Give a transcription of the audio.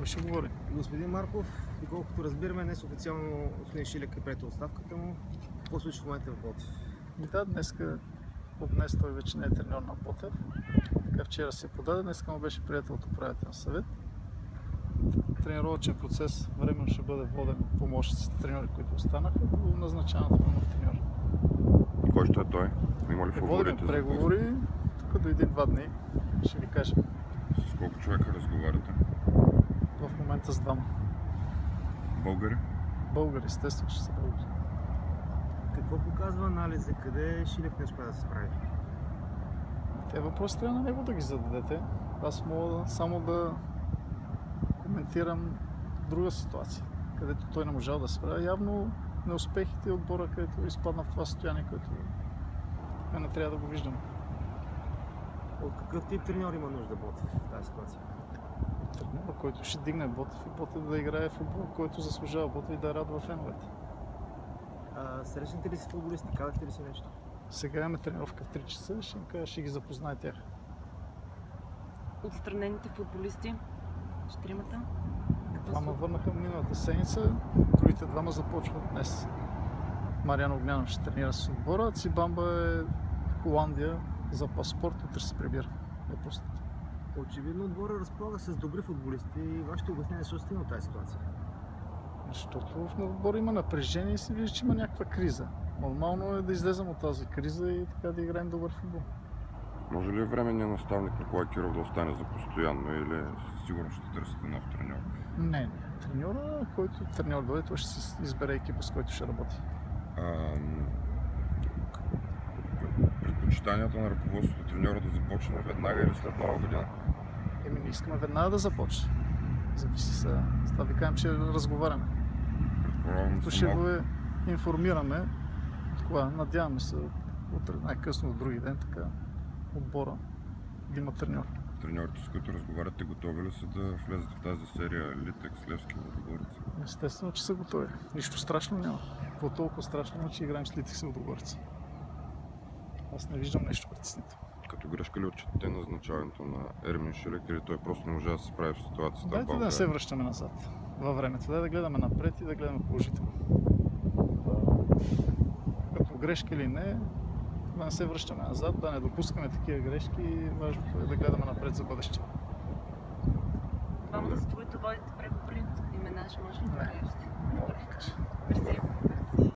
Кой ще говори? Господин Марков, доколкото разбираме, днес официално господин Шилек е приел оставката му. Какво случва в момента в Ботев? Да, от днес той вече не е треньор на Ботев. Така вчера се подаде, днес му беше приятел от управителен съвет. Тренировъчен процес временно ще бъде воден от помощниците треньори, които останаха, до назначаването на нов треньор. Кой ще е той? Има ли фаворити? Водим преговори, тук до 1-2 дни ще ви кажа. С колко човека разговаряте? В момента с двама. Българи? Българи, естествено, ще са българи. Какво показва анализа? Къде Шилек не успя да се справи? Те въпроси трябва на него да ги зададете. Аз мога само да коментирам друга ситуация, където той не можал да се справи. Явно неуспехите и отбора, където изпадна в това състояние, което не трябва да го виждаме. От какъв тип треньор има нужда Ботев в тази ситуация? Треньор, който ще дигне Ботев и Ботев да играе футбол, който заслужава Ботев и да радва феновете. Срещнете ли си футболисти? Казахте ли си нещо? Сега имаме тренировка в 3 часа, ще ги запознае тях. Отстранените футболисти, четиримата. Двама върнаха миналата седмица, другите двама започват днес. Мариан Огнянов ще тренира с отбора, Цибамба е в Холандия за паспорт, утре се прибира. Очевидно отбора разполага с добри футболисти и вашето обяснение защо стигна от тази ситуация? Защото в отбора има напрежение и се вижда, че има някаква криза. Нормално е да излезем от тази криза и така да играем добър футбол. Може ли временният наставник Николай Киров да остане за постоянно или сигурно ще търсите нов треньор? Не. Треньора, който треньор дойде, той ще си избере екипа, с който ще работи. Предпочитанията на ръководството треньора да започне веднага или след нова година? Не искаме веднага да започне. Зависи сега. С това ви кажем, че разговаряме. Ще го информираме. Това, надяваме се утре, най-късно от други ден, така отбора да има треньор. Треньорите, с които разговаряте, готови ли са да влезат в тази серия Литекс, Левски, Лудогорец? Естествено, че са готови. Нищо страшно няма. Какво толкова страшно, че играем с Литекс и Лудогорец? Аз не виждам нещо притеснително. Като грешка ли отчитате назначаването на Ермин Шилек или той просто не можа да се справи в ситуацията? Дайте да не се връщаме назад във времето. Дай да гледаме напред и да гледаме положително. Като грешка или не, да не се връщаме назад, да не допускаме такива грешки и важното е да гледаме напред за бъдеще. Двамата, с които водите преговори, имена ще може да кажете? Мерси.